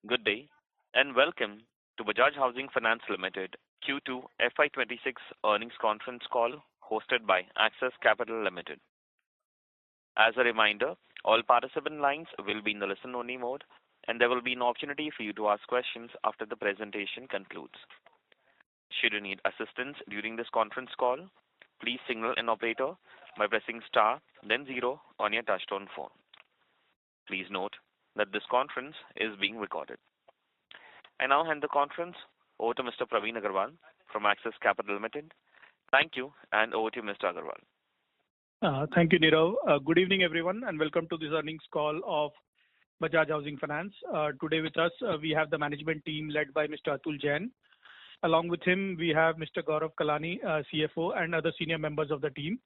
Good day, and welcome to Bajaj Housing Finance Limited Q2 FY26 earnings conference call hosted by Axis Capital Limited. As a reminder, all participant lines will be in the listen-only mode, and there will be an opportunity for you to ask questions after the presentation concludes. Should you need assistance during this conference call, please signal an operator by pressing star, then zero on your touchtone phone. Please note that this conference is being recorded. I now hand the conference over to Mr. Praveen Agarwal from Axis Capital Limited. Thank you, and over to you, Mr. Agarwal. Thank you, Nirav. Good evening, everyone, and welcome to this earnings call of Bajaj Housing Finance. Today with us, we have the management team led by Mr. Atul Jain. Along with him, we have Mr. Gaurav Kalani, CFO, and other senior members of the team.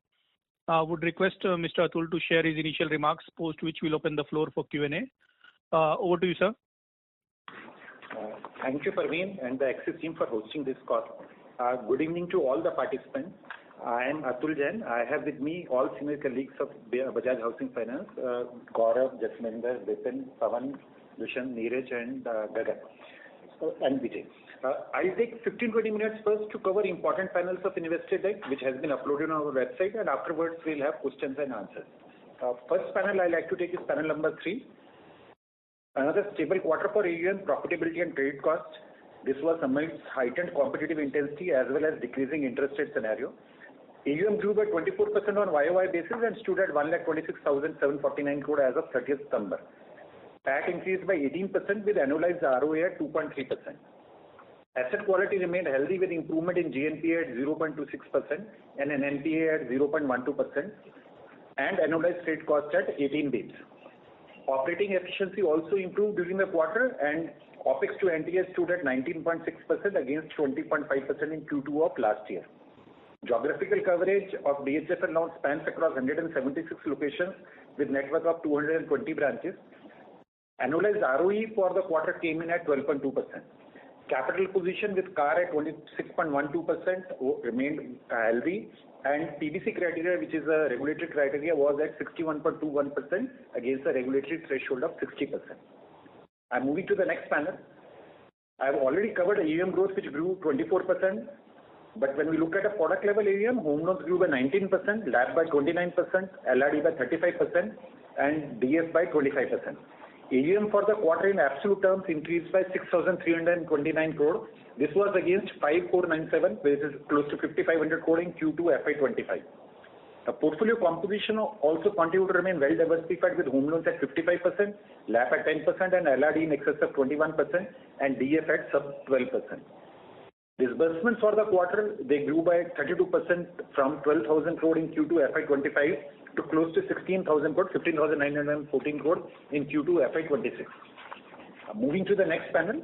Would request Mr. Atul to share his initial remarks, post which we'll open the floor for Q&A. Over to you, sir. Thank you, Parveen, and the Axis team for hosting this call. Good evening to all the participants. I am Atul Jain. I have with me all senior colleagues of Bajaj Housing Finance, Gaurav, Jasminder, Vipin, Pavan, Dushan, Neeraj, and Gagan, and Vijay. I'll take 15-20 minutes first to cover important panels of investor deck, which has been uploaded on our website, and afterwards we'll have questions and answers. First panel I like to take is panel number 3. Another stable quarter for AUM, profitability and credit cost. This was amidst heightened competitive intensity as well as decreasing interest rate scenario. AUM grew by 24% on YOY basis and stood at 1,26,749 crore as of 30th September. PAT increased by 18% with annualized ROA at 2.3%. Asset quality remained healthy with improvement in GNPA at 0.26% and an NPA at 0.12% and annualized credit cost at 18 basis. Operating efficiency also improved during the quarter and OPEX to NTS stood at 19.6% against 20.5% in Q2 of last year. Geographical coverage of BAJAJHFL now spans across 176 locations with network of 220 branches. Annualized ROE for the quarter came in at 12.2%. Capital position with CAR at 26.12% remained healthy, and PBC criteria, which is a regulatory criteria, was at 61.21% against the regulatory threshold of 60%. I'm moving to the next panel. I've already covered AUM growth, which grew 24%. But when we look at a product level AUM, home loans grew by 19%, LAP by 29%, LRD by 35%, and DF by 25%. AUM for the quarter in absolute terms increased by 6,329 crore. This was against 5,497, which is close to 5,500 crore in Q2 FY25. The portfolio composition also continued to remain well diversified with home loans at 55%, LAP at 10%, and LRD in excess of 21%, and DF at sub 12%. Disbursements for the quarter, they grew by 32% from 12,000 crore in Q2 FY25 to close to 16,000 crore, 15,914 crore in Q2 FY26. Moving to the next panel.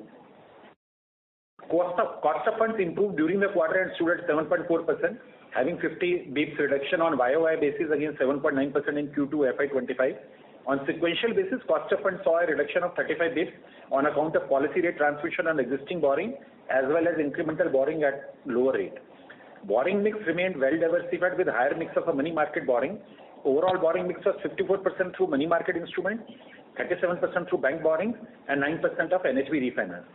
Cost of funds improved during the quarter and stood at 7.4%, having 50 basis reduction on YOY basis against 7.9% in Q2 FY25. On sequential basis, cost of funds saw a reduction of 35 basis on account of policy rate transmission on existing borrowing as well as incremental borrowing at lower rate. Borrowing mix remained well diversified with higher mix of a money market borrowing. Overall borrowing mix was 54% through money market instrument, 37% through bank borrowing, and 9% of NHB refinance.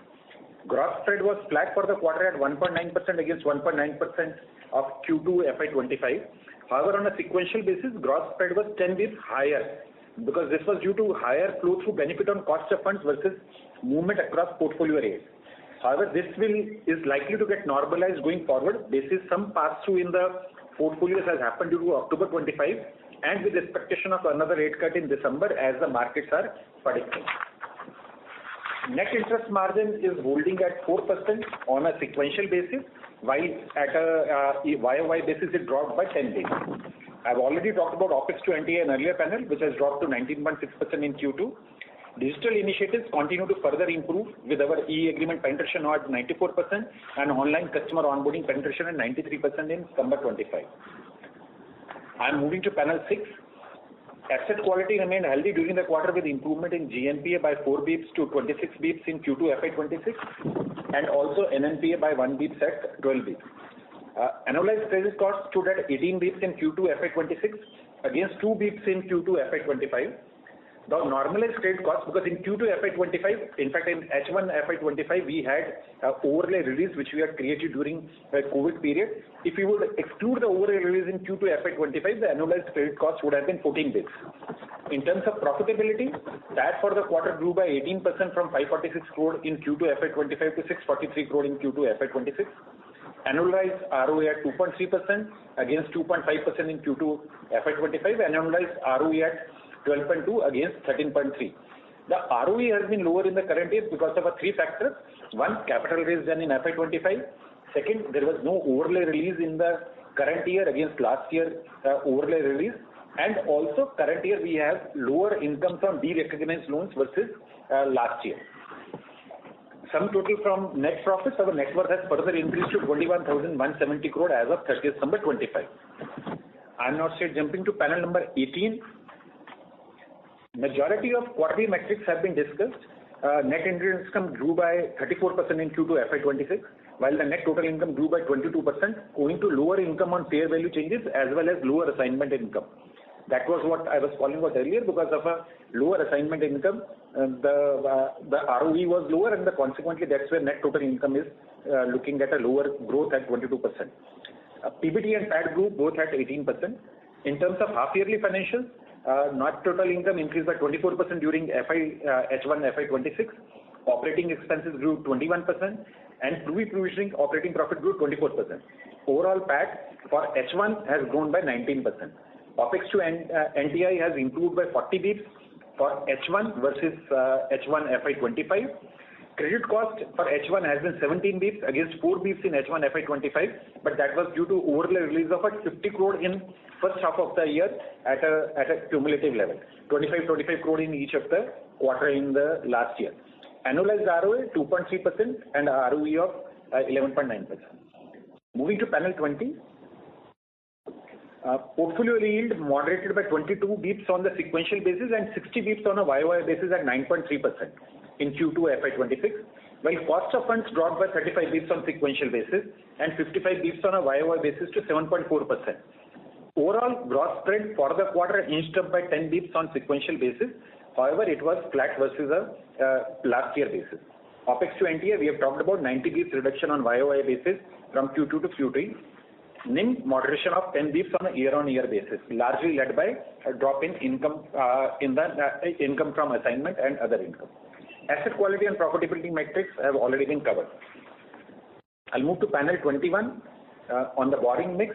Gross spread was flat for the quarter at 1.9% against 1.9% of Q2 FY25. However, on a sequential basis, gross spread was 10 basis higher because this was due to higher flow through benefit on cost of funds versus movement across portfolio rates. However, this is likely to get normalized going forward. This is some pass-through in the portfolios has happened due to October 25 and with expectation of another rate cut in December as the markets are predicting. Net interest margin is holding at 4% on a sequential basis, while at a YOY basis it dropped by 10 basis. I've already talked about OPEX to NTA in earlier panel, which has dropped to 19.6% in Q2. Digital initiatives continue to further improve with our e-agreement penetration now at 94% and online customer onboarding penetration at 93% in September 25. I'm moving to panel 6. Asset quality remained healthy during the quarter with improvement in GNPA by 4 bps to 26 bps in Q2 FY26 and also NNPA by 1 bps at 12 bps. Annualized credit cost stood at 18 bps in Q2 FY26 against 2 bps in Q2 FY25. The normalized credit cost, because in Q2 FY25, in fact in H1 FY25, we had overlay release which we had created during the COVID period. If you would exclude the overlay release in Q2 FY25, the annualized credit cost would have been 14 basis. In terms of profitability, that for the quarter grew by 18% from 546 crore in Q2 FY25 to 643 crore in Q2 FY26. Annualized ROA at 2.3% against 2.5% in Q2 FY25, and annualized ROE at 12.2 against 13.3. The ROE has been lower in the current year because of three factors. One, capital raise done in FY25. Second, there was no overlay release in the current year against last year overlay release. And also current year we have lower income from derecognized loans versus last year. Sum total from net profits, our net worth has further increased to 21,170 crore as of 30th December 25. I am now straight jumping to panel number 18. Majority of quarterly metrics have been discussed. Net interest income grew by 34% in Q2 FY26, while the net total income grew by 22%, owing to lower income on fair value changes as well as lower assignment income. That was what I was calling out earlier. Because of a lower assignment income, the ROE was lower, and consequently that's where net total income is looking at a lower growth at 22%. PBT and PAT grew both at 18%. In terms of half-yearly financials, net total income increased by 24% during H1 FY26. Operating expenses grew 21%, and pre-provisioning operating profit grew 24%. Overall PAT for H1 has grown by 19%. OPEX to NTI has improved by 40 basis for H1 versus H1 FY25. Credit cost for H1 has been 17 basis against 4 basis in H1 FY25, but that was due to overlay release of 50 crore in first half of the year at a cumulative level, 25 crore in each of the quarter in the last year. Annualized ROA 2.3% and ROE of 11.9%. Moving to panel 20. Portfolio yield moderated by 22 basis on the sequential basis and 60 basis on a YOY basis at 9.3% in Q2 FY26, while cost of funds dropped by 35 basis on sequential basis and 55 basis on a YOY basis to 7.4%. Overall gross spread for the quarter inched up by 10 basis on sequential basis. However, it was flat versus a last year basis. OPEX to NTI, we have talked about 90 basis reduction on YOY basis from Q2 to Q3. NIM moderation of 10 basis on a year-on-year basis, largely led by a drop in income income from assignment and other income. Asset quality and profitability metrics have already been covered. I'll move to panel 21 on the borrowing mix.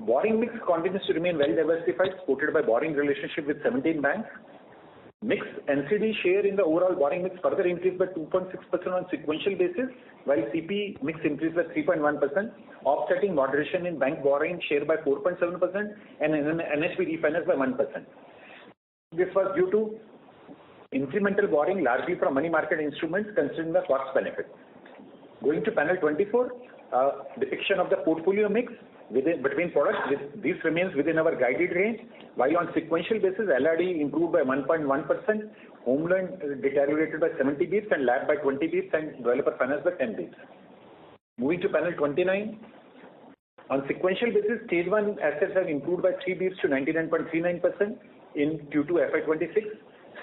Borrowing mix continues to remain well diversified, supported by borrowing relationship with 17 banks. Mix NCD share in the overall borrowing mix further increased by 2.6% on sequential basis, while CP mix increased by 3.1%, offsetting moderation in bank borrowing share by 4.7% and NHB refinance by 1%. This was due to incremental borrowing largely from money market instruments considering the cost benefit. Going to panel 24, depiction of the portfolio mix between products. This remains within our guided range, while on sequential basis LRD improved by 1.1%, home loan deteriorated by 70 basis and LAP by 20 basis and developer finance by 10 basis. Moving to panel 29, on sequential basis, stage 1 assets have improved by 3 basis to 99.39% in Q2 FY26.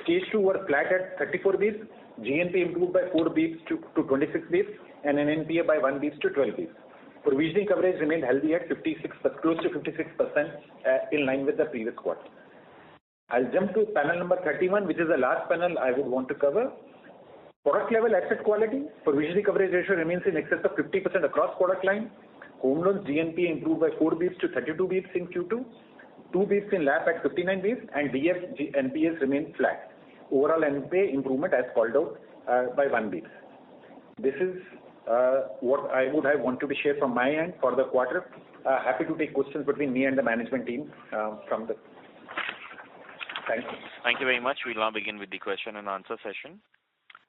Stage 2 were flat at 34 basis. GNP improved by 4 basis to 26 basis and NNPA by 1 basis to 12 basis. Provisioning coverage remained healthy at 56, close to 56%, in line with the previous quarter. I'll jump to panel number 31, which is the last panel I would want to cover. Product level asset quality. Provisioning coverage ratio remains in excess of 50% across product line. Home loans GNP improved by 4 basis to 32 basis in Q2. 2 basis in LAP at 59 basis and DF NPAs remain flat. Overall NPA improvement as called out by 1 basis. This is what I would have wanted to share from my end for the quarter. Happy to take questions between me and the management team from the. Thank you. Thank you very much. We'll now begin with the question and answer session.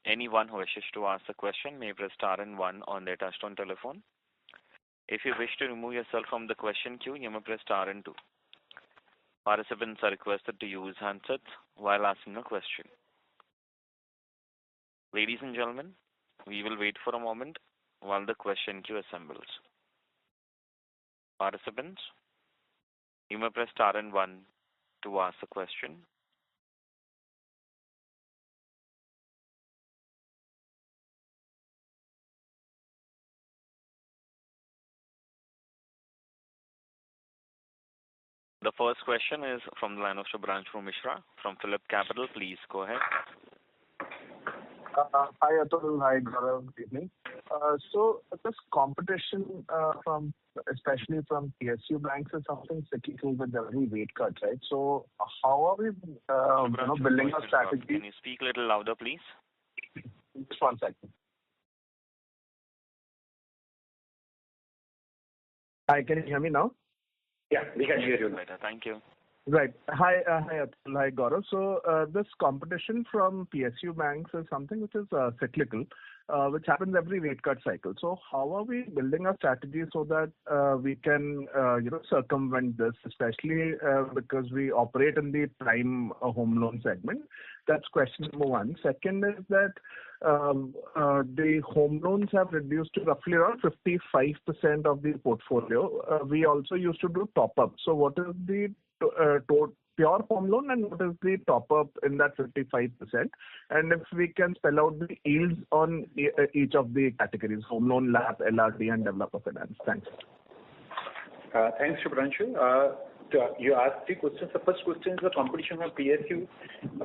Anyone who wishes to ask a question may press star and 1 on their touchtone telephone. If you wish to remove yourself from the question queue, you may press star and 2. Participants are requested to use handsets while asking a question. Ladies and gentlemen, we will wait for a moment while the question queue assembles. Participants, you may press star and 1 to ask a question. The first question is from the line of Shubhranshu Mishra from Phillip Capital. Please go ahead. Hi Atul, hi Gaurav, good evening. So this competition especially from PSU banks is something cyclical with every rate cut, right? So how are we building a strategy? Can you speak a little louder, please? Just 1 second. Hi, can you hear me now? Yeah, we can hear you better. Thank you. Right. Hi, Atul, hi Gaurav. So this competition from PSU banks is something which is cyclical, which happens every rate cut cycle. So how are we building a strategy so that we can circumvent this, especially because we operate in the prime home loan segment? That's question number one. Second is that the home loans have reduced to roughly around 55% of the portfolio. We also used to do top up. So what is the pure home loan and what is the top up in that 55%? And if we can spell out the yields on each of the categories, home loan, LAP, LRD and developer finance. Thanks. Thanks, Shubhranshu. You asked 3 questions. The first question is the competition of PSU.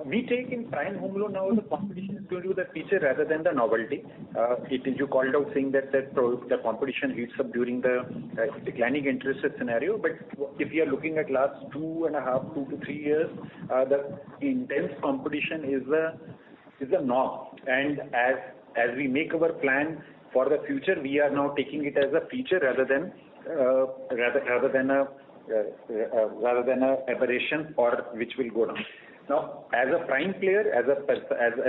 We take in prime home loan now the competition is going to be the feature rather than the novelty. You called out saying that the competition heats up during the declining interest rate scenario. But if you are looking at last 2 to 3 years, the intense competition is the norm. And as we make our plan for the future, we are now taking it as a feature rather than a aberration or which will go down. Now, as a prime player, as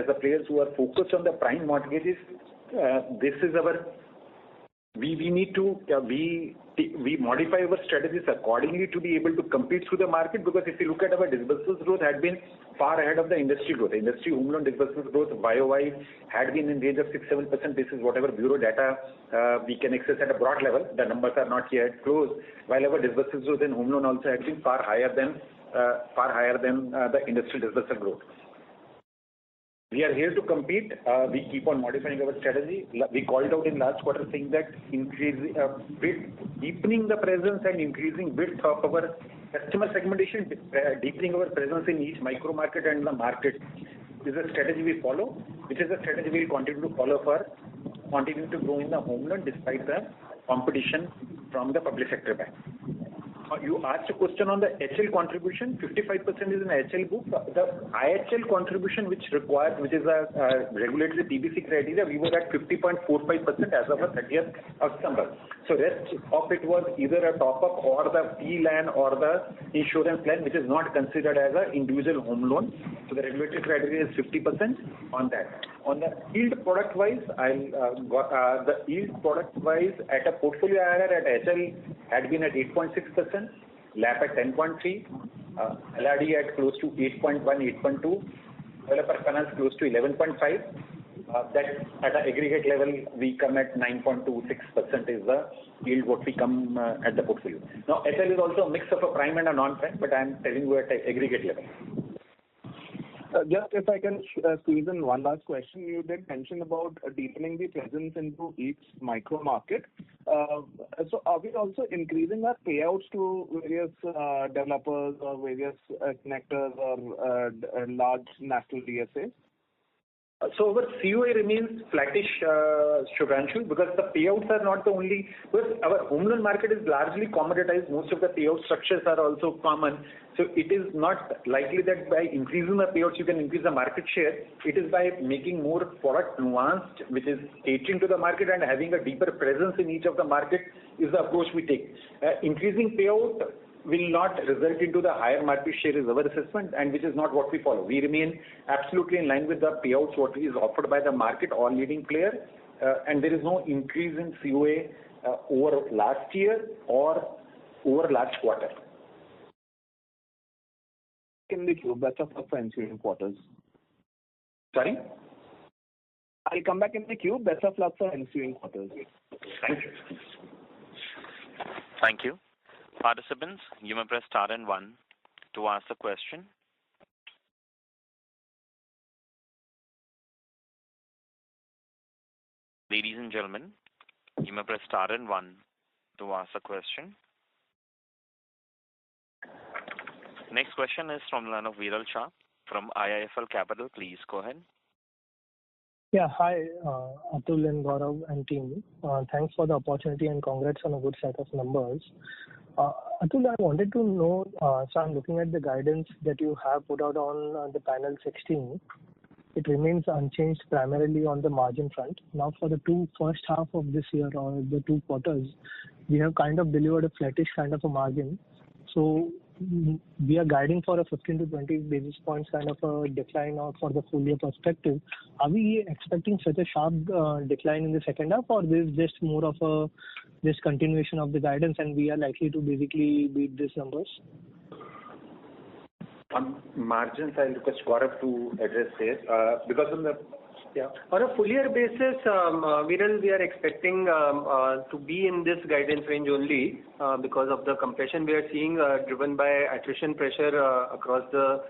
a players who are focused on the prime mortgages, this is our. We need to we modify our strategies accordingly to be able to compete through the market, because if you look at our disbursements growth had been far ahead of the industry growth. The industry home loan disbursements growth YOY had been in range of 6-7%. This is whatever bureau data we can access at a broad level. The numbers are not yet closed. While our disbursements growth in home loan also had been far higher than the industry disbursement growth. We are here to compete. We keep on modifying our strategy. We called out in last quarter saying that deepening the presence and increasing width of our customer segmentation, deepening our presence in each micro market and the market is a strategy we follow, which is a strategy we will continue to follow for continuing to grow in the home loan despite the competition from the public sector bank. You asked a question on the HL contribution. 55% is in HL book. The IHL contribution, which is a regulatory TBC criteria, we were at 50.45% as of the 30th of December. So rest of it was either a top up or the P-LAN or the insurance plan, which is not considered as an individual home loan. So the regulatory criteria is 50% on that. On the yield product wise, the yield product wise at a portfolio IRR at HL had been at 8.6%. LAP at 10.3, LRD at close to 8.1, 8.2, developer finance close to 11.5. That at an aggregate level we come at 9.26% is the yield what we come at the portfolio. Now HL is also a mix of a prime and a non-prime, but I am telling you at an aggregate level. Just if I can squeeze in one last question, you did mention about deepening the presence into each micro market. So are we also increasing our payouts to various developers or various connectors or large national DSAs? So our COA remains flattish, Shubhranshu, because the payouts are not the only. Because our home loan market is largely commoditized. Most of the payout structures are also common. So it is not likely that by increasing the payouts you can increase the market share. It is by making more product nuanced, which is catering to the market and having a deeper presence in each of the market is the approach we take. Increasing payout will not result into the higher market share is our assessment, and which is not what we follow. We remain absolutely in line with the payouts what is offered by the market, all leading player, and there is no increase in COA over last year or over last quarter. In the queue, best of luck for ensuing quarters. Sorry? I'll come back in the queue. Best of luck for ensuing quarters. Thank you. Thank you. Participants, you may press star and 1 to ask a question. Ladies and gentlemen, you may press star and 1 to ask a question. Next question is from the line of Viral Shah from IIFL Capital. Please go ahead. Yeah, hi, Atul and Gaurav and team. Thanks for the opportunity and congrats on a good set of numbers. Atul, I wanted to know, so I'm looking at the guidance that you have put out on the panel 16. It remains unchanged primarily on the margin front. Now, for the first half of this year or the 2 quarters, we have kind of delivered a flattish kind of a margin. So we are guiding for a 15 to 20 basis points kind of a decline for the full year perspective. Are we expecting such a sharp decline in the second half, or this is just more of a just continuation of the guidance and we are likely to basically beat these numbers? On margins, I'll request Gaurav to address this because on a full year basis, Viral, we are expecting to be in this guidance range only because of the compression we are seeing driven by attrition pressure across the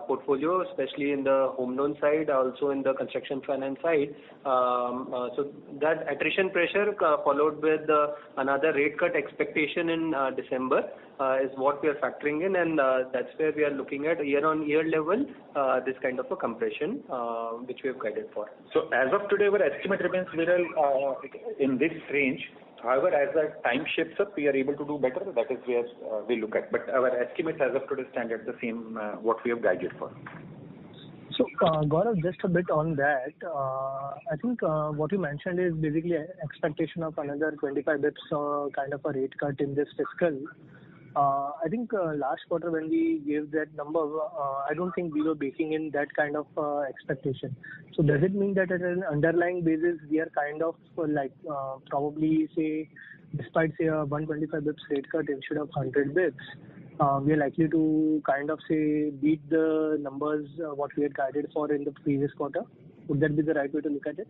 portfolio, especially in the home loan side, also in the construction finance side. So that attrition pressure followed with another rate cut expectation in December is what we are factoring in, and that's where we are looking at year-on-year level this kind of a compression which we have guided for. So as of today, our estimate remains Viral in this range. However, as the time shifts up, we are able to do better. That is where we look at. But our estimates as of today stand at the same what we have guided for. So, Gaurav, just a bit on that. I think what you mentioned is basically expectation of another 25 bips kind of a rate cut in this fiscal. I think last quarter when we gave that number, I don't think we were baking in that kind of expectation. So does it mean that at an underlying basis we are kind of probably say, despite say a 125 bips rate cut instead of 100 bips, we are likely to kind of say beat the numbers what we had guided for in the previous quarter? Would that be the right way to look at it?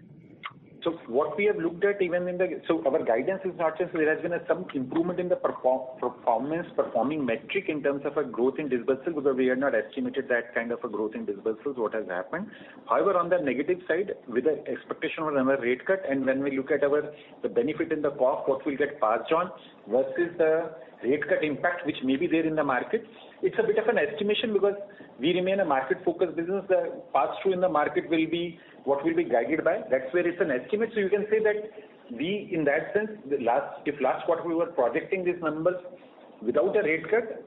So what we have looked at even in our guidance is not just there has been some improvement in the performing metric in terms of a growth in disbursal because we had not estimated that kind of a growth in disbursals what has happened. However, on the negative side, with the expectation of another rate cut, and when we look at the benefit in the cost, what will get passed on versus the rate cut impact which may be there in the market, it's a bit of an estimation because we remain a market-focused business. The pass-through in the market will be what will be guided by. That's where it's an estimate. So you can say that we, in that sense, if last quarter we were projecting these numbers without a rate cut,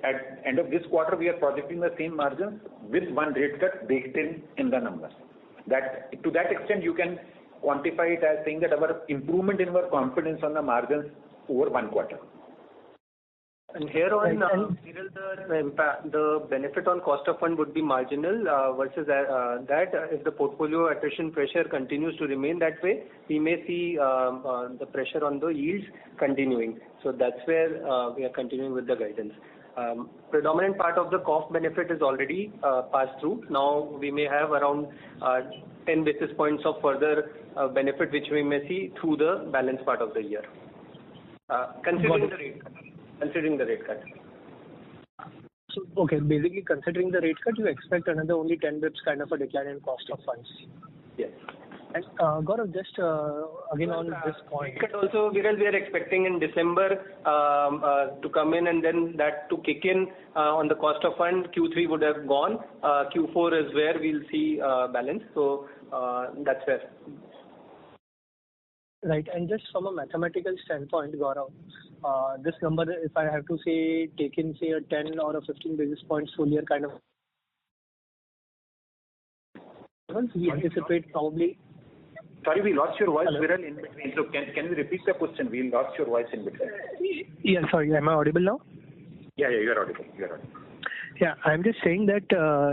at end of this quarter we are projecting the same margins with one rate cut baked in the numbers. That to that extent you can quantify it as saying that our improvement in our confidence on the margins over one quarter. And here on the benefit on cost of fund would be marginal versus that if the portfolio attrition pressure continues to remain that way, we may see the pressure on the yields continuing. So that's where we are continuing with the guidance. Predominant part of the cost benefit is already passed through. Now we may have around 10 basis points of further benefit which we may see through the balance part of the year. Considering the rate cut. So, okay, basically considering the rate cut, you expect another only 10 bips kind of a decline in cost of funds. Yes. And Gaurav, just again on this point. Rate cut also, Viral, we are expecting in December to come in and then that to kick in on the cost of fund. Q3 would have gone. Q4 is where we'll see balance. So that's where. Right, and just from a mathematical standpoint, Gaurav, this number, if I have to say, take in say a 10 or a 15 basis points full year kind of, we anticipate probably. Sorry, we lost your voice, Viral, in between. So can you repeat the question? We lost your voice in between. Yeah, sorry, am I audible now? Yeah, you are audible. Yeah, I'm just saying that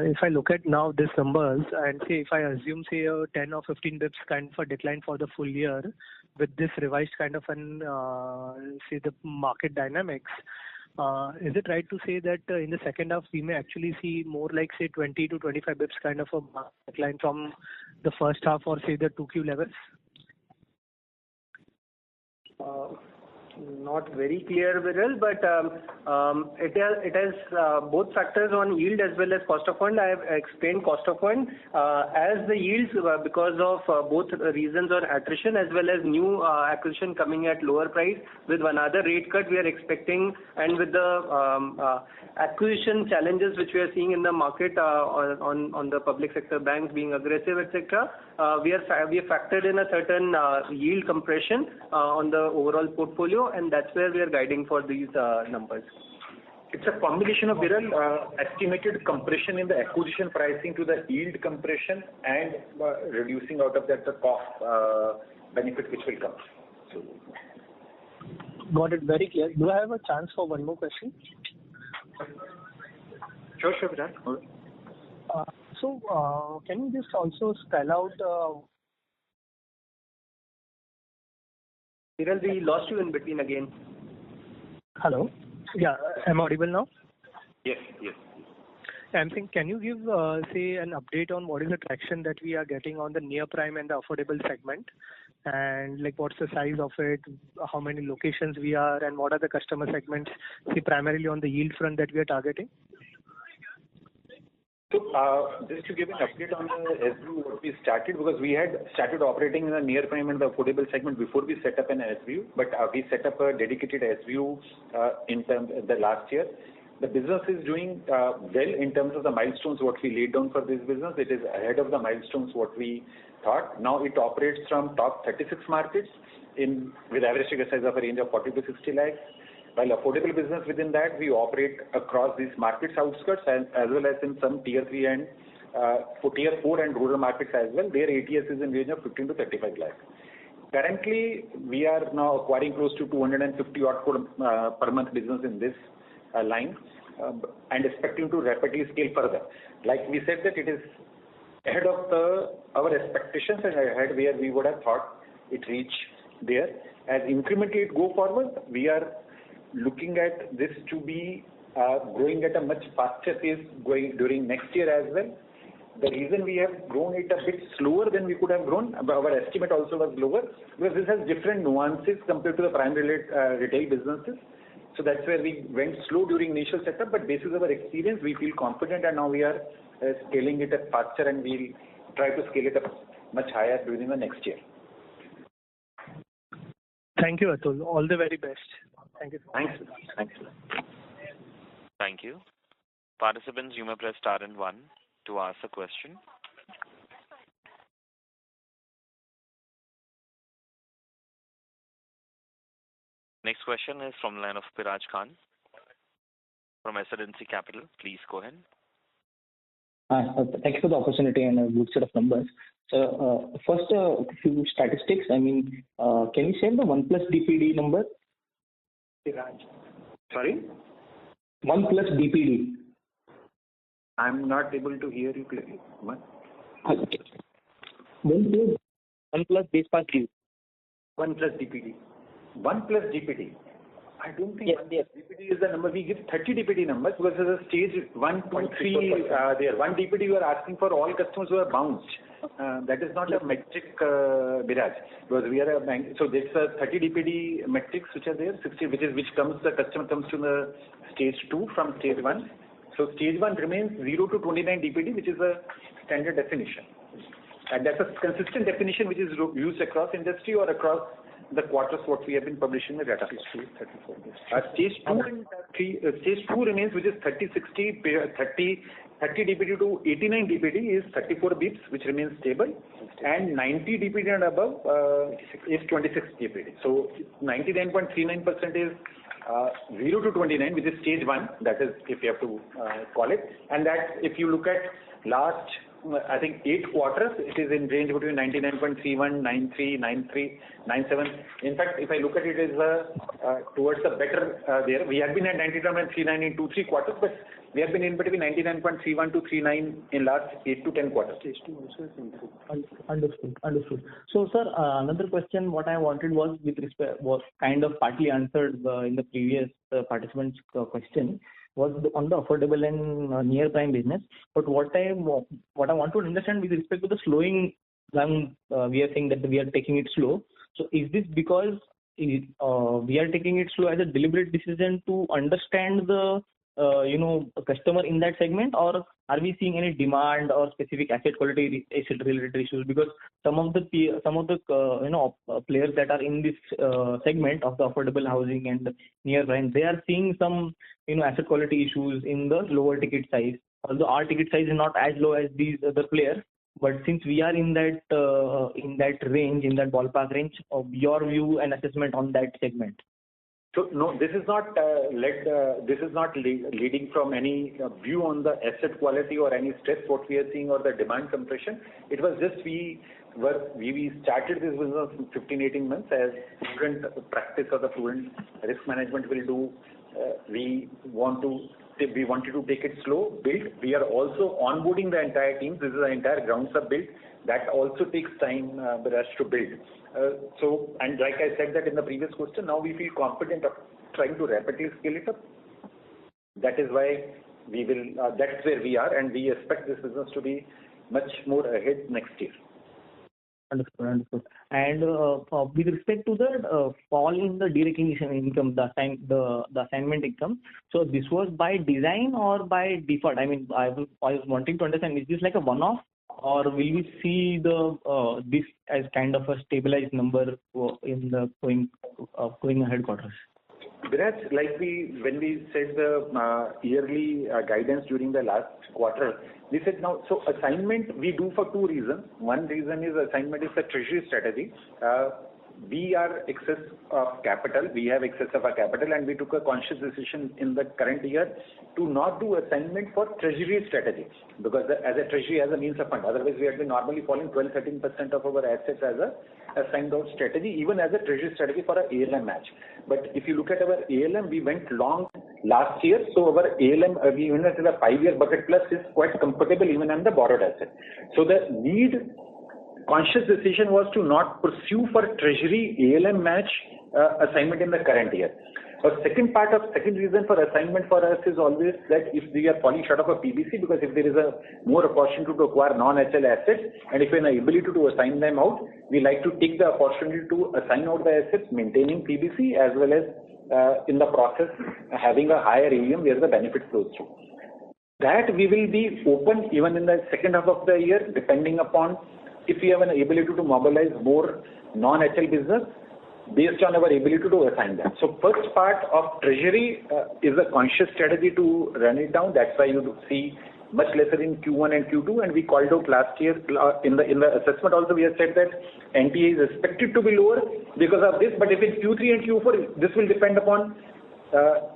if I look at now these numbers and say if I assume say a 10 or 15 bips kind of a decline for the full year with this revised kind of an say the market dynamics, is it right to say that in the second half we may actually see more like say 20 to 25 bips kind of a decline from the first half or say the 2Q levels? Not very clear, Viral, but it has both factors on yield as well as cost of fund. I have explained cost of fund as the yields because of both reasons on attrition as well as new acquisition coming at lower price. With another rate cut we are expecting, and with the acquisition challenges which we are seeing in the market on the public sector banks being aggressive, etc. We have factored in a certain yield compression on the overall portfolio, and that's where we are guiding for these numbers. It's a combination of Viral, estimated compression in the acquisition pricing to the yield compression and reducing out of that the cost benefit which will come. So, Got it. Very clear. Do I have a chance for one more question? Sure, Viral. So, can you just also spell out? Viral, we lost you in between again. Hello. Yeah, am I audible now? Yes. I'm saying, can you give, say, an update on what is the traction that we are getting on the near prime and the affordable segment? And like, what's the size of it? How many locations we are, and what are the customer segments, say, primarily on the yield front that we are targeting? So, just to give an update on the SBU, what we started, because we had started operating in the near prime and the affordable segment before we set up an SBU, but we set up a dedicated SBU in terms of the last year. The business is doing well in terms of the milestones what we laid down for this business. It is ahead of the milestones what we thought. Now it operates from top 36 markets with average ticket size of a range of 40 to 60 lakhs. While affordable business within that, we operate across these markets outskirts as well as in some tier 3 and tier 4 and rural markets as well. Their ATS is in range of 15 to 35 lakhs. Currently, we are now acquiring close to 250 odd crore per month business in this line and expecting to rapidly scale further. Like we said that it is ahead of our expectations and ahead where we would have thought it reach there. As incrementally it go forward, we are looking at this to be growing at a much faster pace going during next year as well. The reason we have grown it a bit slower than we could have grown, our estimate also was lower, because this has different nuances compared to the primary retail businesses. So that's where we went slow during initial setup, but basis of our experience, we feel confident, and now we are scaling it up faster, and we'll try to scale it up much higher during the next year. Thank you, Atul. All the very best. Thank you. Thanks. Thank you. Participants, you may press star and 1 to ask a question. Next question is from the line of Piraj Khan from SLNC Capital. Please go ahead. Hi, thank you for the opportunity and a good set of numbers. So, first, a few statistics. I mean, can you share the 1+ DPD number? Sorry? 1+ DPD. I'm not able to hear you clearly. What? Okay. 1+ base pass due. 1+ DPD. 1+ DPD. I don't think 1+ DPD is the number. We give 30 DPD numbers because there's a stage 1, 2, 3 there. 1 DPD you are asking for all customers who are bounced. That is not a metric, Bajaj, because we are a bank. So there's a 30 DPD metrics which are there, 60, the customer comes to the stage 2 from stage 1. So stage 1 remains 0 to 29 DPD, which is a standard definition. And that's a consistent definition which is used across industry or across the quarters what we have been publishing the data. Stage 2 and 3, stage 2 remains, which is 30 DPD to 89 DPD is 34 bips, which remains stable, and 90 DPD and above is 26 DPD. So 99.39% is 0 to 29, which is stage 1. That is, if you have to call it, and that if you look at last, I think 8 quarters, it is in range between 99.31, 93, 93, 97. In fact, if I look at it, is towards the better there. We have been at 99.39 in 2-3 quarters, but we have been in between 99.31 to 39 in last 8 to 10 quarters. Understood. So, sir, another question what I wanted was was kind of partly answered in the previous participant's question. Was on the affordable and near prime business. But what I want to understand with respect to the slowing down, we are saying that we are taking it slow. So is this because we are taking it slow as a deliberate decision to understand the customer in that segment, or are we seeing any demand or specific asset quality asset related issues? Because some of the players that are in this segment of the affordable housing and near prime, they are seeing some asset quality issues in the lower ticket size. Although our ticket size is not as low as these other players, but since we are in that range, in that ballpark range, of your view and assessment on that segment. So no, this is not leading from any view on the asset quality or any stress what we are seeing or the demand compression. It was just we started this business 15-18 months as prudent practice or the prudent risk management will do. We wanted to take it slow, build. We are also onboarding the entire team. This is an entire grounds up build. That also takes time, Bajaj, to build. And like I said that in the previous question, now we feel confident of trying to rapidly scale it up. That is why we will. That's where we are, and we expect this business to be much more ahead next year. Understood. And with respect to the fall in the derecognition income, the assignment income, so this was by design or by default? I mean, I was wanting to understand, is this like a one-off, or will we see this as kind of a stabilized number in the going ahead quarters? Bajaj, when we said the yearly guidance during the last quarter, we said now, so assignment we do for two reasons. One reason is assignment is a treasury strategy. We are excess of capital. We have excess of our capital, and we took a conscious decision in the current year to not do assignment for treasury strategy, because as a treasury as a means of fund. Otherwise, we had been normally falling 12-13% of our assets as a assigned out strategy, even as a treasury strategy for a ALM match. But if you look at our ALM, we went long last year, so our ALM, even at the 5-year bucket plus, is quite comfortable even on the borrowed asset. So the conscious decision was to not pursue for treasury ALM match assignment in the current year. Second reason for assignment for us is always that if we are falling short of a PBC, because if there is a more opportunity to acquire non-HL assets, and if we have an ability to assign them out, we like to take the opportunity to assign out the assets, maintaining PBC as well as in the process having a higher AUM where the benefit flows through. That we will be open even in the second half of the year, depending upon if we have an ability to mobilize more non-HL business based on our ability to assign them. So first part of treasury is a conscious strategy to run it down. That's why you see much lesser in Q1 and Q2, and we called out last year in the assessment also we have said that NPA is expected to be lower because of this, but if it's Q3 and Q4, this will depend upon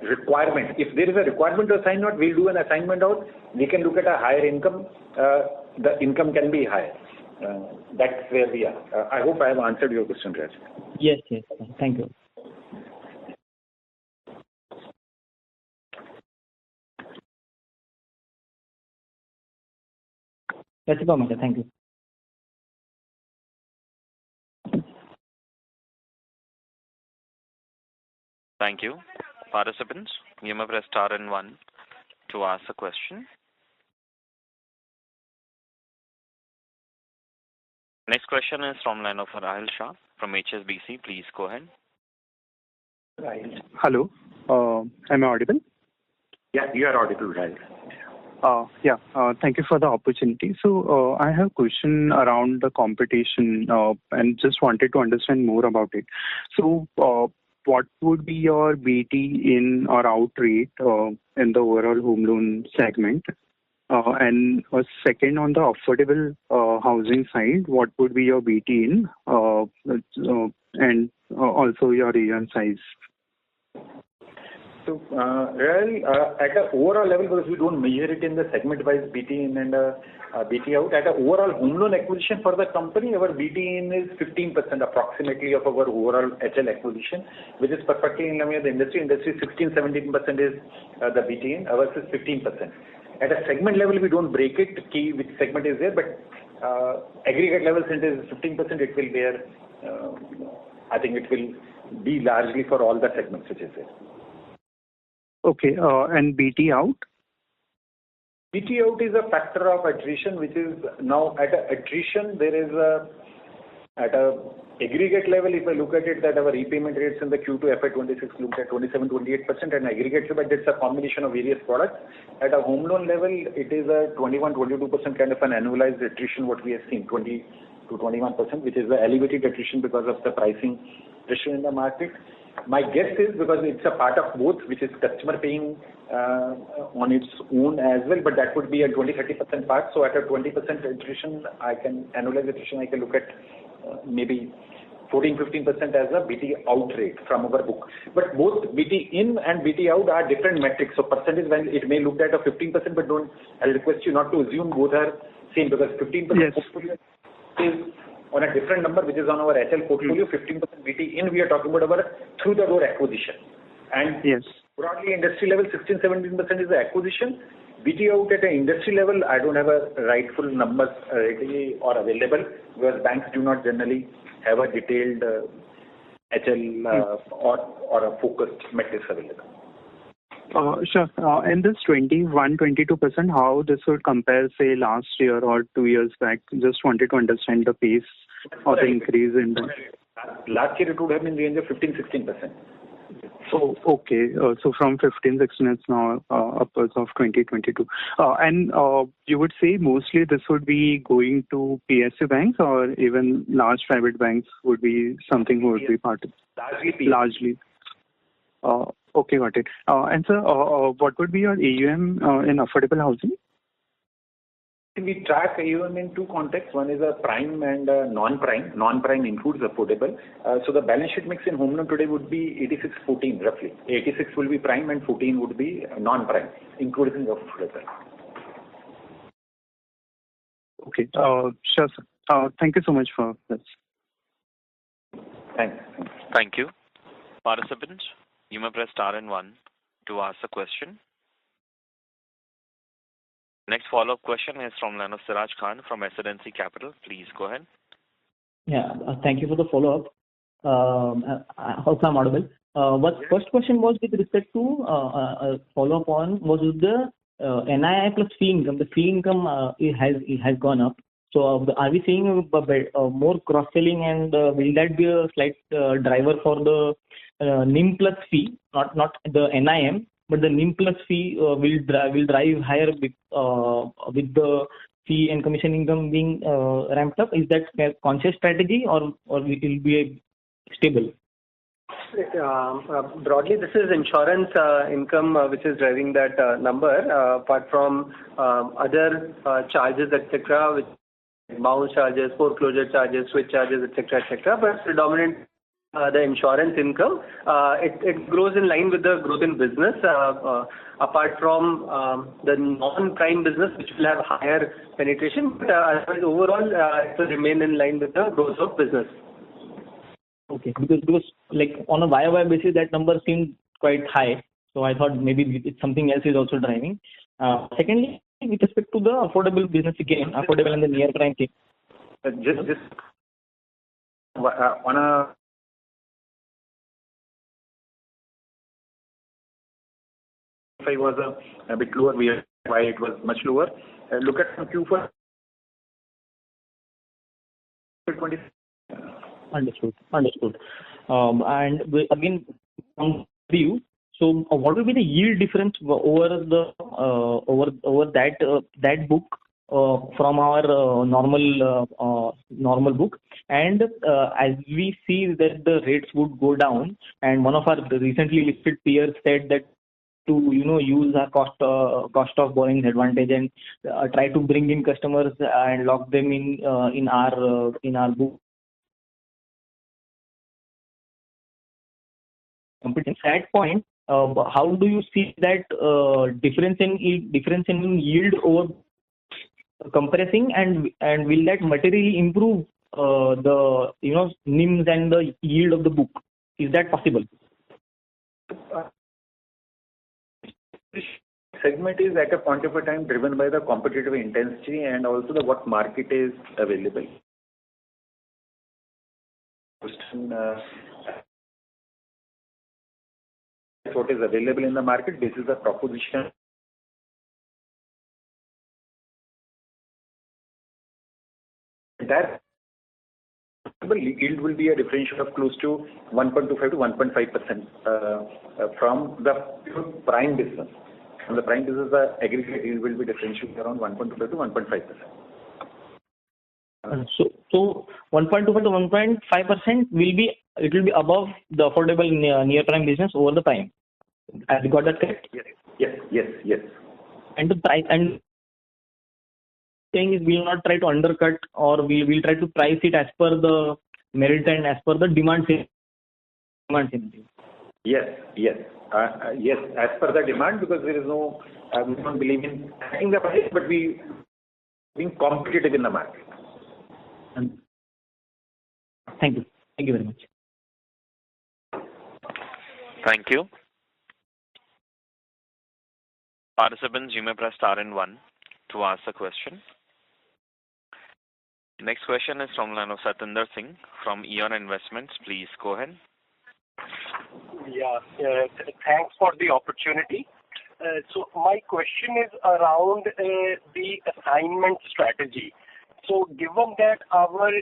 requirement. If there is a requirement to assign out, we'll do an assignment out. We can look at a higher income. The income can be higher. That's where we are. I hope I have answered your question, Raj. Yes. Thank you. That's it for me, sir. Thank you. Thank you. Participants, you may press star and 1 to ask a question. Next question is from line of Rahil Shah from HSBC. Please go ahead. Rahil. Hello. Am I audible? Yeah, you are audible, Rahil. Thank you for the opportunity. So I have a question around the competition and just wanted to understand more about it. So what would be your BT in or out rate in the overall home loan segment? And second, on the affordable housing side, what would be your BT in and also your AUM size? So, really, at an overall level, because we don't measure it in the segment-wise BT in and BT out, at an overall home loan acquisition for the company, our BT in is 15% approximately of our overall HL acquisition, which is perfectly in line with the industry. Industry 16-17% is the BT in, ours is 15%. At a segment level, we don't break it, key which segment is there, but aggregate level, since it is 15%, it will bear, I think it will be largely for all the segments which is there. Okay, and BT out? BT out is a factor of attrition, which is now at attrition, there is At a aggregate level, if I look at it, that our repayment rates in the Q2FY26 looked at 27-28%, and aggregate level, it's a combination of various products. At a home loan level, it is a 21-22% kind of an annualized attrition, what we have seen, 20 to 21%, which is the elevated attrition because of the pricing pressure in the market. My guess is, because it's a part of both, which is customer paying on its own as well, but that would be a 20-30% part. So at a 20% attrition, annualized attrition, I can look at maybe 14-15% as a BT out rate from our book. But both BT in and BT out are different metrics. So percentage, when it may look at a 15%, but I'll request you not to assume both are same, because 15% Yes. portfolio is on a different number, which is on our HL portfolio. 15% BT in, we are talking about our through the door acquisition. And Yes. broadly industry level, 16-17% is the acquisition. BT out at an industry level, I don't have a rightful numbers readily or available, because banks do not generally have a detailed HL or a focused metrics available. Sure. And this 21-22%, how this would compare, say, last year or 2 years back? Just wanted to understand the pace of the increase in the... Last year it would have been in the range of 15-16%. Oh, okay. So from 15, 16, it's now upwards of 20-22. And you would say mostly this would be going to PSU banks, or even large private banks would be something who would be part of it? Largely. Okay, got it. And sir, what would be your AUM in affordable housing? We track AUM in two contexts. One is a prime and non-prime. Non-prime includes affordable. So the balance sheet mix in home loan today would be 86-14 roughly. 86 will be prime and 14 would be non-prime, including affordable. Okay, sure, sir. Thank you so much for this. Thanks. Thank you. Participants, you may press star and 1 to ask a question. Next follow-up question is from Siraj Khan from SNC Capital. Please go ahead. Yeah, thank you for the follow-up. I hope I'm audible. First question was with respect to follow-up on was the NII plus fee income. The fee income it has gone up. So are we seeing more cross-selling, and will that be a slight driver for the NIM plus fee, not the NIM, but the NIM plus fee will drive higher with the fee and commission income being ramped up? Is that a conscious strategy, or will it be stable? Broadly, this is insurance income which is driving that number, apart from other charges, etc., which bounce charges, foreclosure charges, switch charges, etc., etc. But predominant the insurance income, it grows in line with the growth in business, apart from the non-prime business, which will have higher penetration. But overall, it will remain in line with the growth of business. Okay, because like on a YOY basis, that number seemed quite high. So I thought maybe it's something else is also driving. Secondly, with respect to the affordable business again, affordable and the near prime thing. Just on a was a bit lower, why it was much lower. Look at Q4 20. Understood. And again, from view, so what will be the yield difference over the over that book from our normal book? And as we see that the rates would go down, and one of our recently listed peers said that to use our cost of borrowing advantage and try to bring in customers and lock them in our book. At that point, how do you see that difference in yield over compressing, and will that materially improve the NIMs and the yield of the book? Is that possible? This segment is at a point of a time driven by the competitive intensity and also what market is available. What is available in the market, this is the proposition. That the yield will be a differential of close to 1.25 to 1.5% from the prime business. From the prime business, the aggregate yield will be differential around 1.25 to 1.5%. So 1.25 to 1.5% will be above the affordable near prime business over the prime. Have you got that correct? Yes. And the price and thing is, we will not try to undercut, or we will try to price it as per the merit and as per the demand. Yes. As per the demand, because there is no, we don't believe in setting the price, but we being competitive in the market. Thank you. Thank you very much. Thank you. Participants, you may press star and 1 to ask a question. Next question is from line of Satinder Singh from Eon Investments. Please go ahead. Yeah, thanks for the opportunity. So my question is around the assignment strategy. So given that our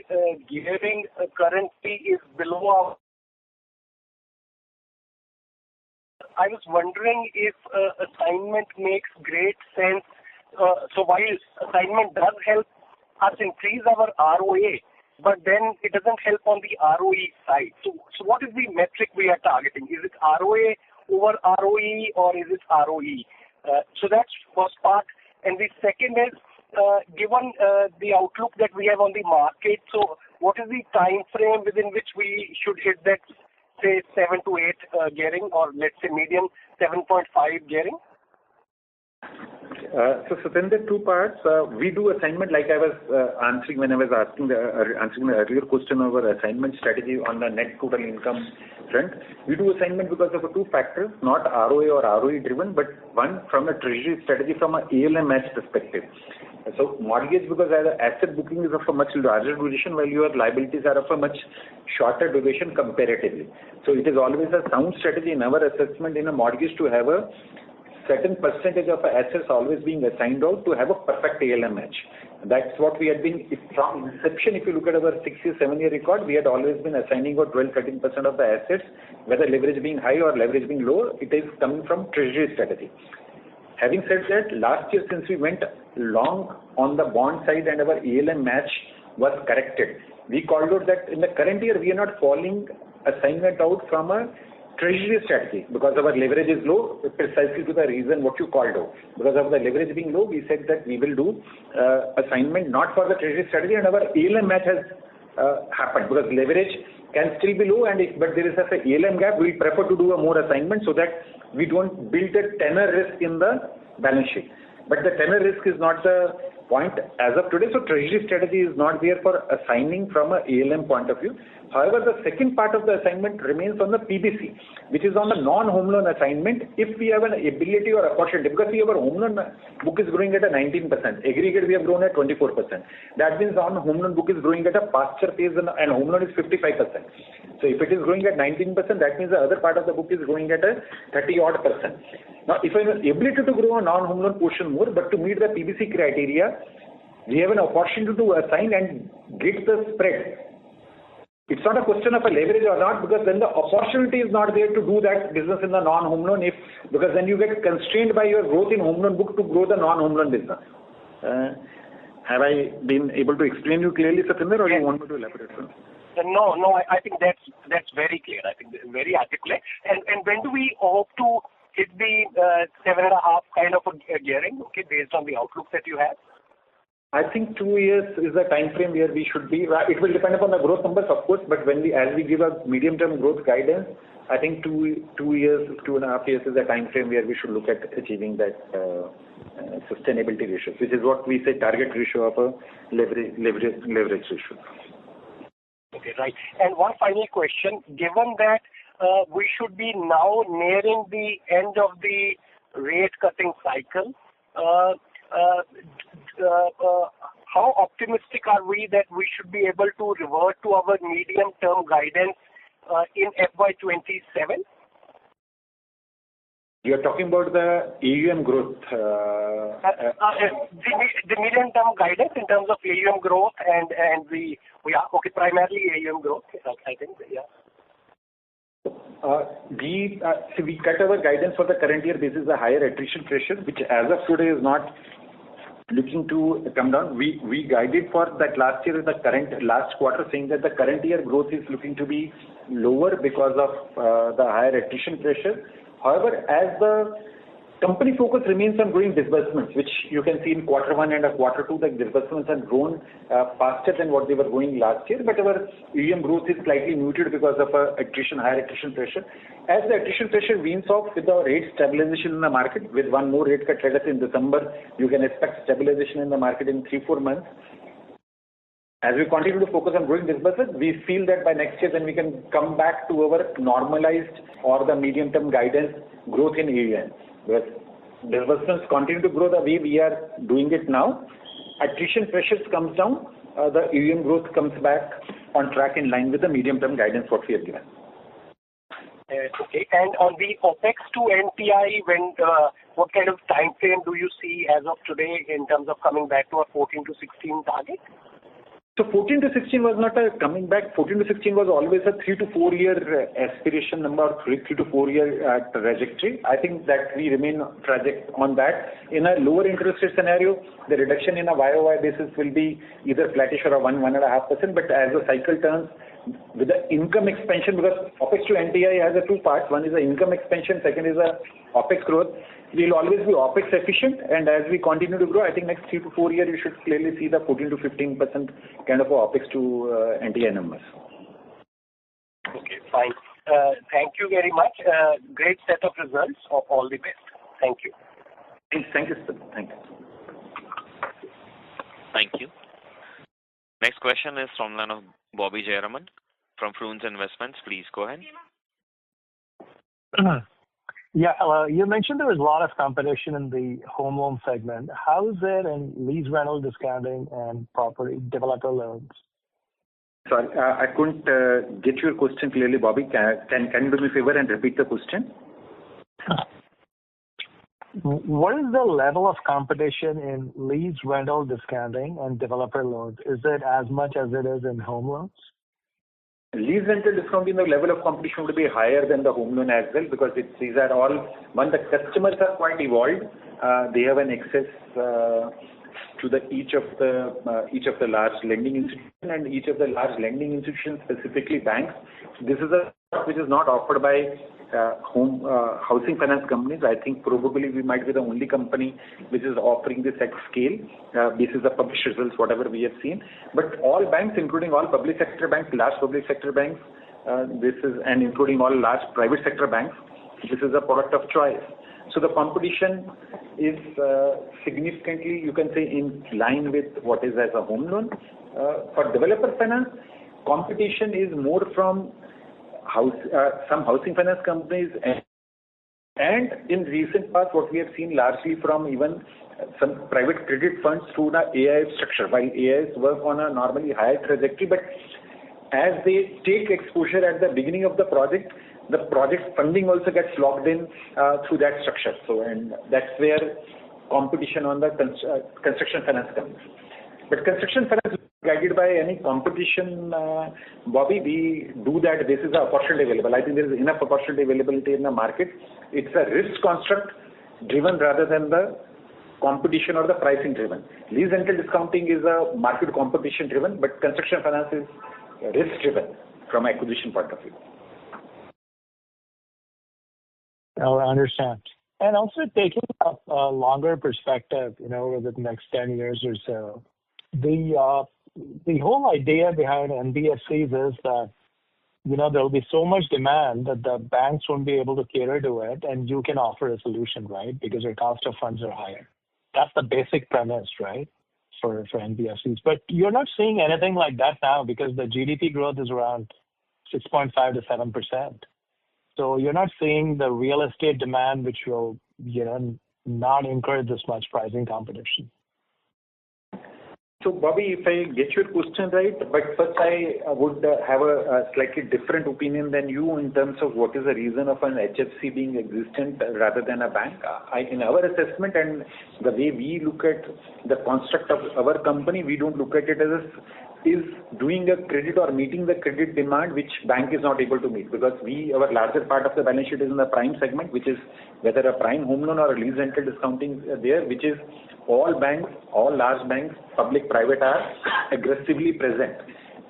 gearing currently is below our, I was wondering if assignment makes great sense. So while assignment does help us increase our ROA, but then it doesn't help on the ROE side. So what is the metric we are targeting? Is it ROA over ROE, or is it ROE? So that's first part. And the second is, given the outlook that we have on the market, so what is the time frame within which we should hit that, say, 7 to 8 gearing, or let's say medium 7.5 gearing? So Satinder, two parts. We do assignment, like I was answering when I was answering the earlier question of our assignment strategy on the net total income front. We do assignment because of two factors, not ROA or ROE driven, but one from a treasury strategy from an ALM match perspective. So mortgage, because the asset booking is of a much larger duration, while your liabilities are of a much shorter duration comparatively. So it is always a sound strategy in our assessment in a mortgage to have a certain percentage of assets always being assigned out to have a perfect ALM match. That's what we had been, from inception, if you look at our 6-year, 7-year record, we had always been assigning out 12-13% of the assets, whether leverage being high or leverage being low, it is coming from treasury strategy. Having said that, last year, since we went long on the bond side and our ALM match was corrected, we called out that in the current year, we are not falling assignment out from a treasury strategy because our leverage is low, precisely to the reason what you called out. Because of the leverage being low, we said that we will do assignment not for the treasury strategy, and our ALM match has happened because leverage can still be low, and but there is a ALM gap. We prefer to do a more assignment so that we don't build a tenor risk in the balance sheet. But the tenor risk is not the point as of today. So treasury strategy is not there for assigning from a ALM point of view. However, the second part of the assignment remains on the PBC, which is on the non-home loan assignment. If we have an ability or opportunity, because our home loan book is growing at a 19%, aggregate we have grown at 24%. That means on home loan book is growing at a faster pace and home loan is 55%. So if it is growing at 19%, that means the other part of the book is growing at a 30-odd%. Now, if I have an ability to grow a non-home loan portion more, but to meet the PBC criteria, we have an opportunity to assign and get the spread. It's not a question of a leverage or not, because then the opportunity is not there to do that business in the non-home loan, because then you get constrained by your growth in home loan book to grow the non-home loan business. Have I been able to explain you clearly, Satinder, or you want me to elaborate? No, I think that's very clear. I think very articulate. And when do we hope to hit the 7.5 kind of a gearing, okay, based on the outlook that you have? I think 2 years is the time frame where we should be. It will depend upon the growth numbers, of course, but as we give a medium-term growth guidance, I think 2 years, 2.5 years is the time frame where we should look at achieving that sustainability ratio, which is what we say target ratio of a leverage ratio. Okay, right. And one final question. Given that we should be now nearing the end of the rate cutting cycle, how optimistic are we that we should be able to revert to our medium-term guidance in FY27? You're talking about the AUM growth. The medium-term guidance in terms of AUM growth and we are okay, primarily AUM growth, I think, yeah. We cut our guidance for the current year. This is a higher attrition pressure, which as of today is not looking to come down. We guided for that last year, last quarter, saying that the current year growth is looking to be lower because of the higher attrition pressure. However, as the company focus remains on growing disbursements, which you can see in quarter one and quarter two, the disbursements have grown faster than what they were going last year, but our AUM growth is slightly muted because of higher attrition pressure. As the attrition pressure weans off with the rate stabilization in the market, with one more rate cut let us in December, you can expect stabilization in the market in 3-4 months. As we continue to focus on growing disbursements, we feel that by next year then we can come back to our normalized or the medium-term guidance growth in AUM. Because disbursements continue to grow the way we are doing it now. Attrition pressures comes down, the AUM growth comes back on track in line with the medium-term guidance what we have given. Okay. And on the OPEX to NTI, what kind of time frame do you see as of today in terms of coming back to a 14 to 16 target? So 14 to 16 was not a coming back. 14 to 16 was always a 3 to 4 year aspiration number, 3 to 4 year trajectory. I think that we remain on that. In a lower interest rate scenario, the reduction in a YOY basis will be either flattish or a 1.5%. But as the cycle turns, with the income expansion, because OPEX to NTI has two parts. One is the income expansion, second is the OPEX growth. We'll always be OPEX efficient, and as we continue to grow, I think next 3 to 4 years, you should clearly see the 14 to 15% kind of OPEX to NTI numbers. Okay, fine. Thank you very much. Great set of results. All the best. Thank you. Thank you, sir. Thank you. Thank you. Next question is from the line of Bobby Jayaraman from Fruins Investments. Please go ahead. Yeah, you mentioned there was a lot of competition in the home loan segment. How is it in lease rental discounting and property developer loans? Sorry, I couldn't get your question clearly, Bobby. Can you do me a favor and repeat the question? What is the level of competition in lease rental discounting and developer loans? Is it as much as it is in home loans? Lease rental discounting, the level of competition would be higher than the home loan as well, because these are all, the customers are quite evolved. They have an access to each of the large lending institutions, and each of the large lending institutions, specifically banks. This is a which is not offered by housing finance companies. I think probably we might be the only company which is offering this at scale. This is the published results, whatever we have seen. But all banks, including all public sector banks, large public sector banks, and including all large private sector banks, this is a product of choice. So the competition is significantly, you can say, in line with what is as a home loan. For developer finance, competition is more from some housing finance companies, and in recent past, what we have seen largely from even some private credit funds through the AIF structure. While AIFs work on a normally higher trajectory, but as they take exposure at the beginning of the project funding also gets locked in through that structure. So, and that's where competition on the construction finance comes. But construction finance is guided by any competition, Bobby. We do that. This is the opportunity available. I think there is enough opportunity availability in the market. It's a risk construct driven rather than the competition or the pricing driven. Lease rental discounting is a market competition driven, but construction finance is risk driven from acquisition point of view. I understand. And also taking a longer perspective, over the next 10 years or so, the whole idea behind NBFCs is that, there'll be so much demand that the banks won't be able to cater to it, and you can offer a solution, right? Because your cost of funds are higher. That's the basic premise, right, for NBFCs. But you're not seeing anything like that now because the GDP growth is around 6.5 to 7%. So you're not seeing the real estate demand, which will, not incur this much pricing competition. So, Bobby, if I get your question right, but first I would have a slightly different opinion than you in terms of what is the reason of an HFC being existent rather than a bank. In our assessment and the way we look at the construct of our company, we don't look at it as is doing a credit or meeting the credit demand which bank is not able to meet, because our larger part of the balance sheet is in the prime segment, which is whether a prime home loan or a lease rental discounting there, which is all banks, all large banks, public, private are aggressively present.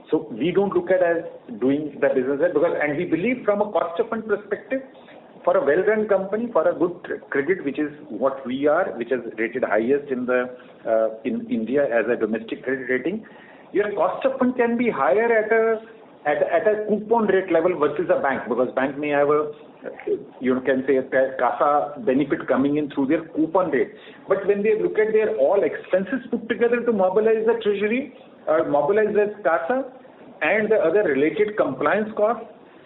So we don't look at as doing the business there because, and we believe from a cost of fund perspective, for a well-run company, for a good credit, which is what we are, which is rated highest in in India as a domestic credit rating, your cost of fund can be higher at a coupon rate level versus a bank, because bank may have you can say a CASA benefit coming in through their coupon rate. But when they look at their all expenses put together to mobilize the treasury, mobilize the CASA and the other related compliance costs,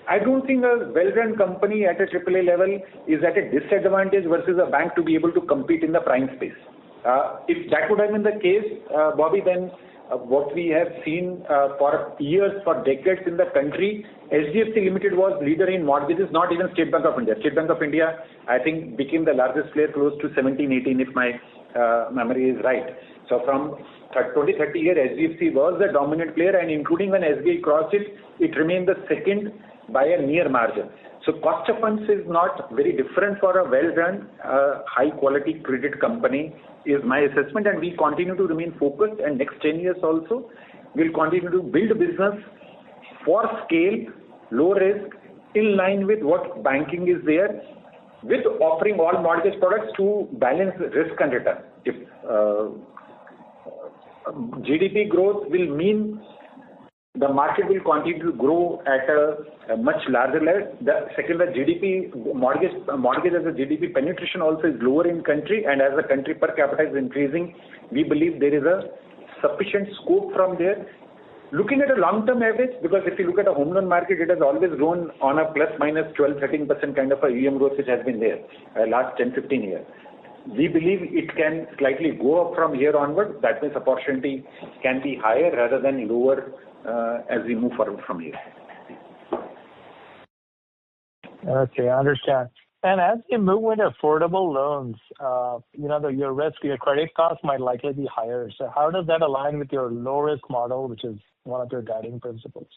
I don't think a well-run company at a AAA level is at a disadvantage versus a bank to be able to compete in the prime space. If that would have been the case, Bobby, then what we have seen for years, for decades in the country, HDFC Limited was leader in mortgages, not even State Bank of India. State Bank of India, I think, became the largest player close to 17, 18, if my memory is right. So from 20, 30 years, HDFC was the dominant player, and including when SBI crossed it, it remained the second by a near margin. So cost of funds is not very different for a well-run, high-quality credit company, is my assessment, and we continue to remain focused, and next 10 years also, we'll continue to build business for scale, low risk, in line with what banking is there, with offering all mortgage products to balance risk and return. If GDP growth will mean the market will continue to grow at a much larger level. The second, the GDP mortgage as a GDP penetration also is lower in country, and as the country per capita is increasing, we believe there is a sufficient scope from there. Looking at a long-term average, because if you look at a home loan market, it has always grown on a plus minus 12-13% kind of a EM growth which has been there last 10-15 years. We believe it can slightly go up from here onward. That means opportunity can be higher rather than lower as we move forward from here. Okay, I understand. And as you move with affordable loans, your risk, your credit costs might likely be higher. So how does that align with your low risk model, which is one of your guiding principles?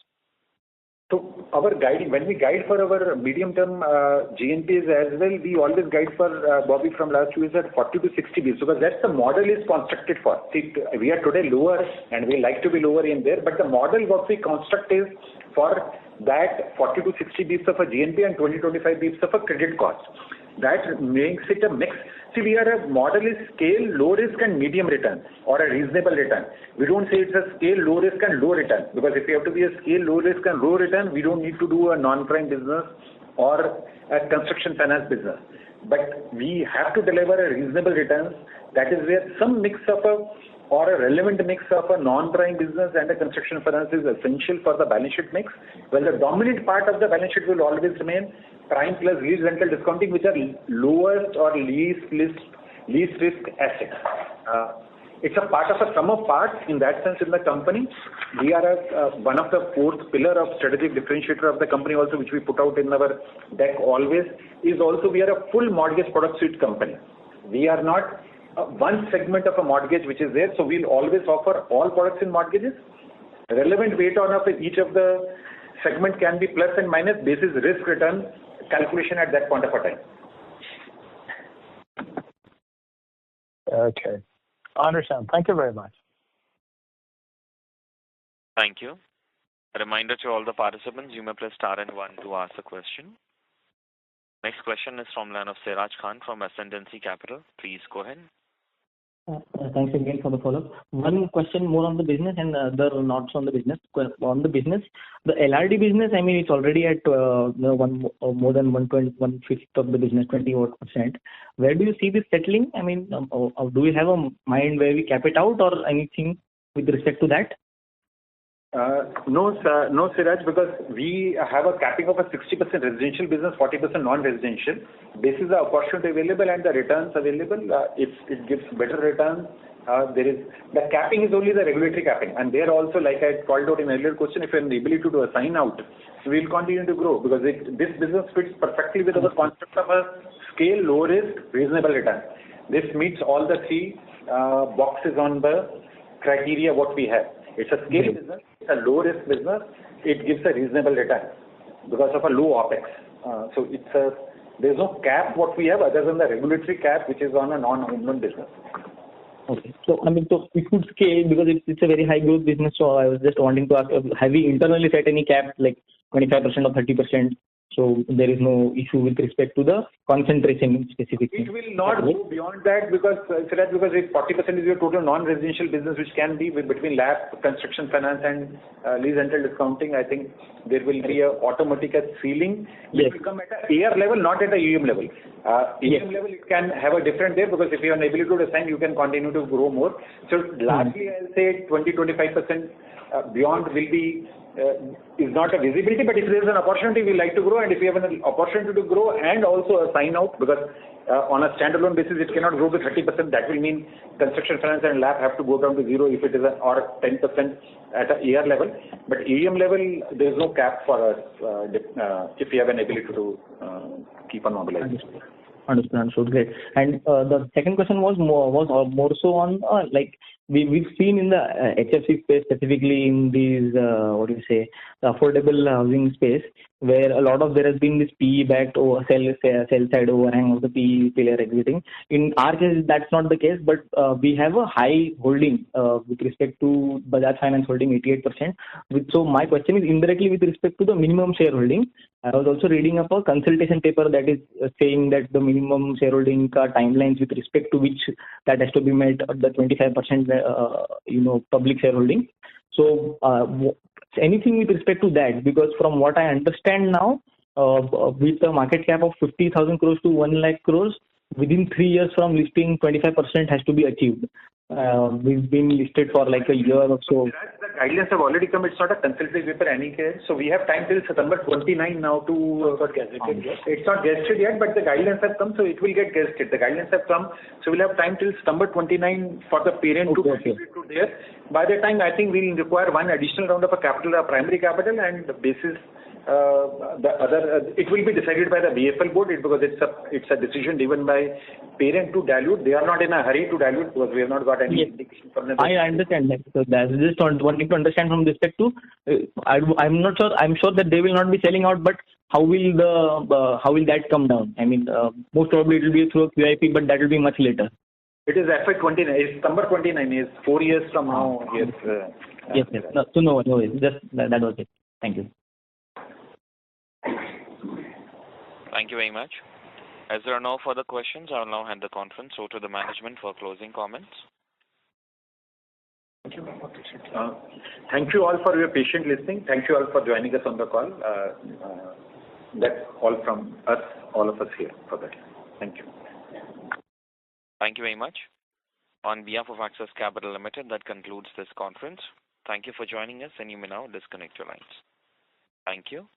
So our guiding, when we guide for our medium-term GNPs as well, we always guide for, Bobby, from last 2 years at 40 to 60 basis, because that's the model is constructed for. See, we are today lower and we like to be lower in there, but the model what we construct is for that 40 to 60 basis of a GNP and 20-25 basis of a credit cost. That makes it a mix. See, we are a model is scale, low risk and medium return, or a reasonable return. We don't say it's a scale, low risk and low return, because if you have to be a scale, low risk and low return, we don't need to do a non-prime business or a construction finance business. But we have to deliver a reasonable returns. That is where some mix of or a relevant mix of a non-prime business and a construction finance is essential for the balance sheet mix. Well, the dominant part of the balance sheet will always remain prime plus lease rental discounting, which are lowest or least risk assets. It's a part of a sum of parts in that sense in the company. We are one of the fourth pillar of strategic differentiator of the company also, which we put out in our deck always, is also we are a full mortgage product suite company. We are not one segment of a mortgage which is there, so we'll always offer all products in mortgages. Relevant weight on of each of the segment can be plus and minus basis risk return calculation at that point of a time. Okay. I understand. Thank you very much. Thank you. A reminder to all the participants, you may press star and 1 to ask a question. Next question is from line of Siraj Khan from Ascendancy Capital. Please go ahead. Thanks again for the follow-up. One question more on the business and the other not on the business. On the business, the LRD business, I mean, it's already at more than 1/5 of the business, 20%. Where do you see this settling? I mean, do we have a mind where we cap it out or anything with respect to that? No, Siraj, because we have a capping of a 60% residential business, 40% non-residential. This is the opportunity available and the returns available. If it gives better returns there is the capping is only the regulatory capping, and there also, like I called out in earlier question, if you have the ability to do a sign out, we will continue to grow because this business fits perfectly with our concept of a scale, low risk, reasonable return. This meets all the three boxes on the criteria what we have. It's a scale business, it's a low risk business, it gives a reasonable return because of a low OPEX. So there's no cap what we have other than the regulatory cap which is on a non-home loan business. Okay. So, so we could scale because it's a very high growth business. So I was just wanting to ask, have we internally set any cap like 25% or 30%? So there is no issue with respect to the concentration specifically. It will not go beyond that because if 40% is your total non-residential business, which can be between LAP, construction finance, and lease rental discounting, I think there will be a automatic ceiling. It will come at a AR level, not at a EM level. EM level, it can have a different there because if you have an ability to assign, you can continue to grow more. So largely, I'll say 20-25% beyond will be is not a visibility, but if there is an opportunity, we like to grow, and if we have an opportunity to grow and also a sign out, because on a standalone basis, it cannot grow to 30%. That will mean construction finance and LAP have to go down to zero if it is or 10% at a year level. But EM level, there is no cap for us if we have an ability to keep on mobilizing. Understood. Great. And the second question was more so on like we've seen in the HFC space, specifically in these the affordable housing space, where a lot of there has been this PE backed or sell side overhang of the PE player exiting. In our case, that's not the case, but we have a high holding with respect to Bajaj Finance holding 88%. So my question is indirectly with respect to the minimum shareholding. I was also reading up a consultation paper that is saying that the minimum shareholding timelines with respect to which that has to be met at the 25% public shareholding. So anything with respect to that, because from what I understand now, with a market cap of 50,000 crores to 1 lakh crores, within 3 years from listing, 25% has to be achieved. We've been listed for like a year or so. The guidelines have already come. It's not a consultative paper any case. So we have time till September 29 now to It's not gazetted yet, but the guidelines have come, so it will get gazetted. The guidelines have come, so we'll have time till September 29 for the parent to contribute to there. By that time, I think we'll require one additional round of a capital, a primary capital, and the basis the other it will be decided by the BFL board because it's a decision given by parent to dilute. They are not in a hurry to dilute because we have not got any indication from them. I understand that. So that's just wanting to understand from respect to. I'm not sure. I'm sure that they will not be selling out, but how will that come down? I mean, most probably it will be through a QIP, but that will be much later. It is FY29. It's September 29. Is 4 years from now. Yes. No. Just that was it. Thank you. Thank you very much. As there are no further questions, I will now hand the conference over to the management for closing comments. Thank you all for your patient listening. Thank you all for joining us on the call. That's all from us, all of us here for that. Thank you. Thank you very much. On behalf of Axis Capital Limited, that concludes this conference. Thank you for joining us, and you may now disconnect your lines. Thank you.